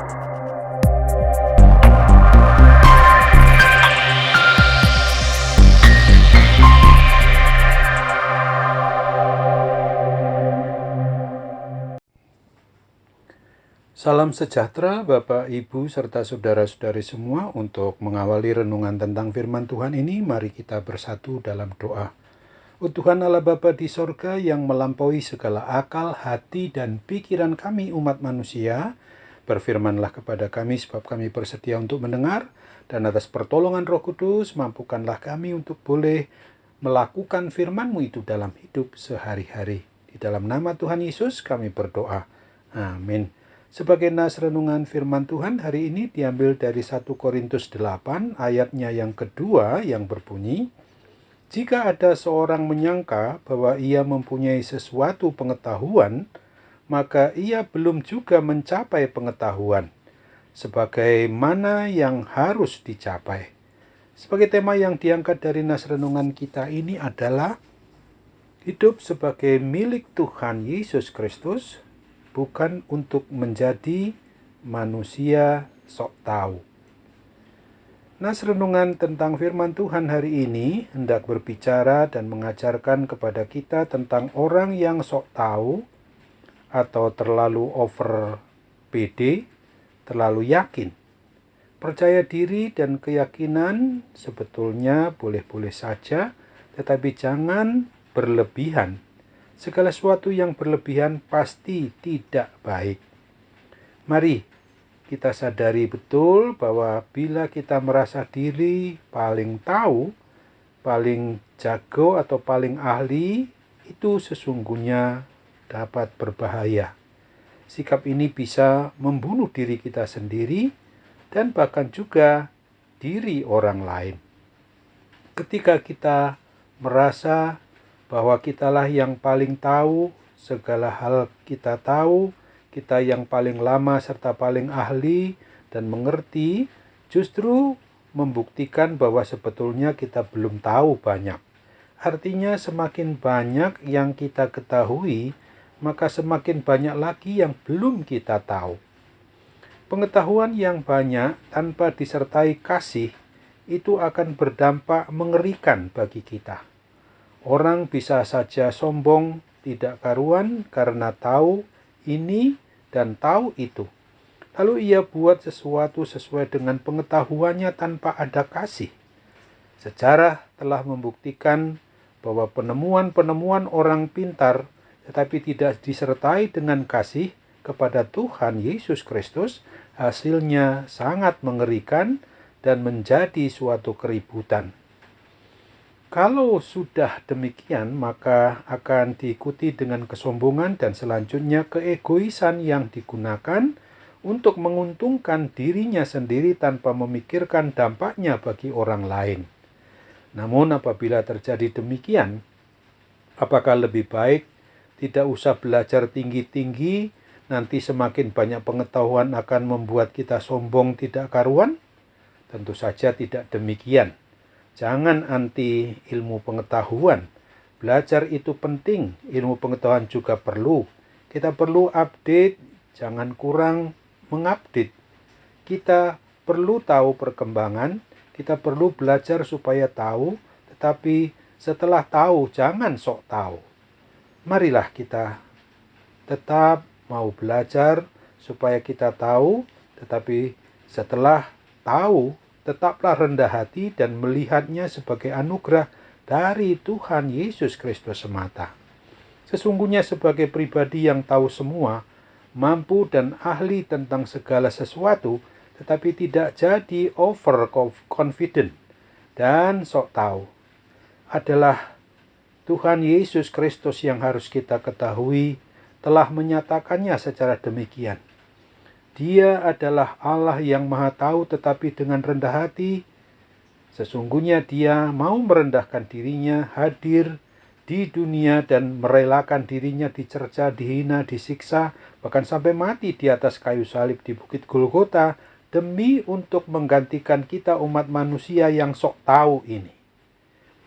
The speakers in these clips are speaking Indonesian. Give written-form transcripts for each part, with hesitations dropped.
Salam sejahtera Bapak, Ibu, serta saudara-saudari semua. Untuk mengawali renungan tentang firman Tuhan ini, mari kita bersatu dalam doa. Oh Tuhan Allah Bapa di sorga yang melampaui segala akal, hati, dan pikiran kami umat manusia, berfirmanlah kepada kami sebab kami bersedia untuk mendengar, dan atas pertolongan Roh Kudus, mampukanlah kami untuk boleh melakukan firman-Mu itu dalam hidup sehari-hari. Di dalam nama Tuhan Yesus kami berdoa. Amin. Sebagai nas renungan firman Tuhan hari ini diambil dari 1 Korintus 8 ayatnya yang kedua yang berbunyi, jika ada seorang menyangka bahwa ia mempunyai sesuatu pengetahuan, maka ia belum juga mencapai pengetahuan sebagaimana yang harus dicapai. Sebagai tema yang diangkat dari nas renungan kita ini adalah hidup sebagai milik Tuhan Yesus Kristus, bukan untuk menjadi manusia sok tahu. Nas renungan tentang firman Tuhan hari ini hendak berbicara dan mengajarkan kepada kita tentang orang yang sok tahu atau terlalu over pede, terlalu yakin. Percaya diri dan keyakinan sebetulnya boleh-boleh saja, tetapi jangan berlebihan. Segala sesuatu yang berlebihan pasti tidak baik. Mari kita sadari betul bahwa bila kita merasa diri paling tahu, paling jago atau paling ahli, itu sesungguhnya dapat berbahaya. Sikap ini bisa membunuh diri kita sendiri dan bahkan juga diri orang lain. Ketika kita merasa bahwa kitalah yang paling tahu, segala hal kita tahu, kita yang paling lama serta paling ahli dan mengerti, justru membuktikan bahwa sebetulnya kita belum tahu banyak. Artinya semakin banyak yang kita ketahui, maka semakin banyak lagi yang belum kita tahu. Pengetahuan yang banyak tanpa disertai kasih itu akan berdampak mengerikan bagi kita. Orang bisa saja sombong, tidak karuan karena tahu ini dan tahu itu. Lalu ia buat sesuatu sesuai dengan pengetahuannya tanpa ada kasih. Sejarah telah membuktikan bahwa penemuan-penemuan orang pintar tetapi tidak disertai dengan kasih kepada Tuhan Yesus Kristus, hasilnya sangat mengerikan dan menjadi suatu keributan. Kalau sudah demikian, maka akan diikuti dengan kesombongan dan selanjutnya keegoisan yang digunakan untuk menguntungkan dirinya sendiri tanpa memikirkan dampaknya bagi orang lain. Namun apabila terjadi demikian, apakah lebih baik tidak usah belajar tinggi-tinggi, nanti semakin banyak pengetahuan akan membuat kita sombong tidak karuan? Tentu saja tidak demikian. Jangan anti ilmu pengetahuan. Belajar itu penting, ilmu pengetahuan juga perlu. Kita perlu update, jangan kurang mengupdate. Kita perlu tahu perkembangan, kita perlu belajar supaya tahu, tetapi setelah tahu jangan sok tahu. Marilah kita tetap mau belajar supaya kita tahu, tetapi setelah tahu, tetaplah rendah hati dan melihatnya sebagai anugerah dari Tuhan Yesus Kristus semata. Sesungguhnya sebagai pribadi yang tahu semua, mampu dan ahli tentang segala sesuatu, tetapi tidak jadi overconfident dan sok tahu, adalah Tuhan Yesus Kristus yang harus kita ketahui telah menyatakannya secara demikian. Dia adalah Allah yang Maha Tahu tetapi dengan rendah hati. Sesungguhnya Dia mau merendahkan dirinya, hadir di dunia dan merelakan dirinya dicerca, dihina, disiksa, bahkan sampai mati di atas kayu salib di Bukit Golgota demi untuk menggantikan kita umat manusia yang sok tahu ini.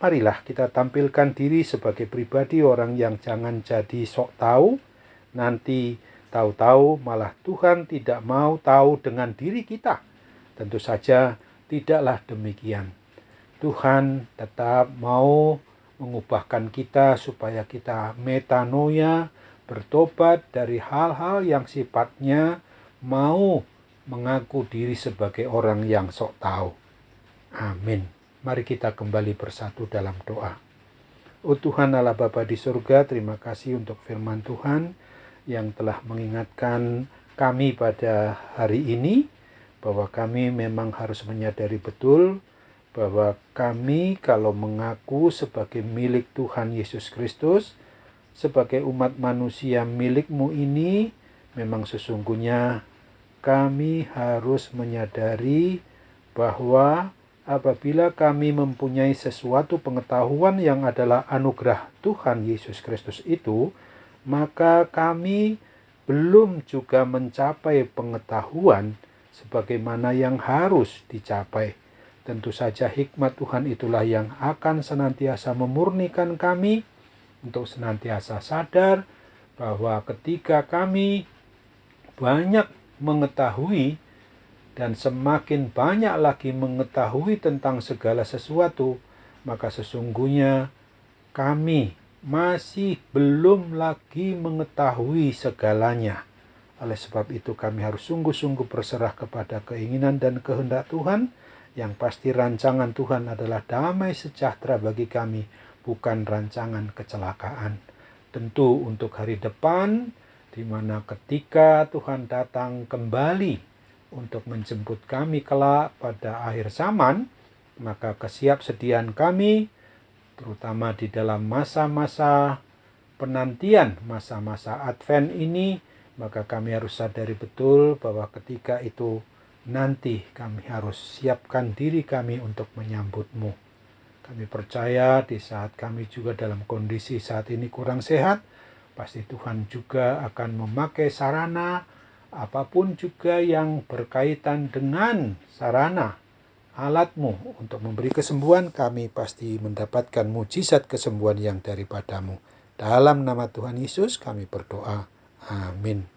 Marilah kita tampilkan diri sebagai pribadi orang yang jangan jadi sok tahu, nanti tahu-tahu malah Tuhan tidak mau tahu dengan diri kita. Tentu saja tidaklah demikian. Tuhan tetap mau mengubahkan kita supaya kita metanoia, bertobat dari hal-hal yang sifatnya mau mengaku diri sebagai orang yang sok tahu. Amin. Mari kita kembali bersatu dalam doa. Oh Tuhan Allah Bapa di surga, terima kasih untuk firman Tuhan yang telah mengingatkan kami pada hari ini bahwa kami memang harus menyadari betul bahwa kami kalau mengaku sebagai milik Tuhan Yesus Kristus, sebagai umat manusia milik-Mu ini, memang sesungguhnya kami harus menyadari bahwa apabila kami mempunyai sesuatu pengetahuan yang adalah anugerah Tuhan Yesus Kristus itu, maka kami belum juga mencapai pengetahuan sebagaimana yang harus dicapai. Tentu saja hikmat Tuhan itulah yang akan senantiasa memurnikan kami untuk senantiasa sadar bahwa ketika kami banyak mengetahui dan semakin banyak lagi mengetahui tentang segala sesuatu, maka sesungguhnya kami masih belum lagi mengetahui segalanya. Oleh sebab itu kami harus sungguh-sungguh berserah kepada keinginan dan kehendak Tuhan. Yang pasti rancangan Tuhan adalah damai sejahtera bagi kami, bukan rancangan kecelakaan. Tentu untuk hari depan, di mana ketika Tuhan datang kembali untuk menjemput kami kelak pada akhir zaman, maka kesiapsediaan kami, terutama di dalam masa-masa penantian, masa-masa Advent ini, maka kami harus sadari betul bahwa ketika itu nanti kami harus siapkan diri kami untuk menyambut-Mu. Kami percaya di saat kami juga dalam kondisi saat ini kurang sehat, pasti Tuhan juga akan memakai sarana apapun juga yang berkaitan dengan sarana alat-Mu untuk memberi kesembuhan. Kami pasti mendapatkan mujizat kesembuhan yang daripada-Mu. Dalam nama Tuhan Yesus kami berdoa. Amin.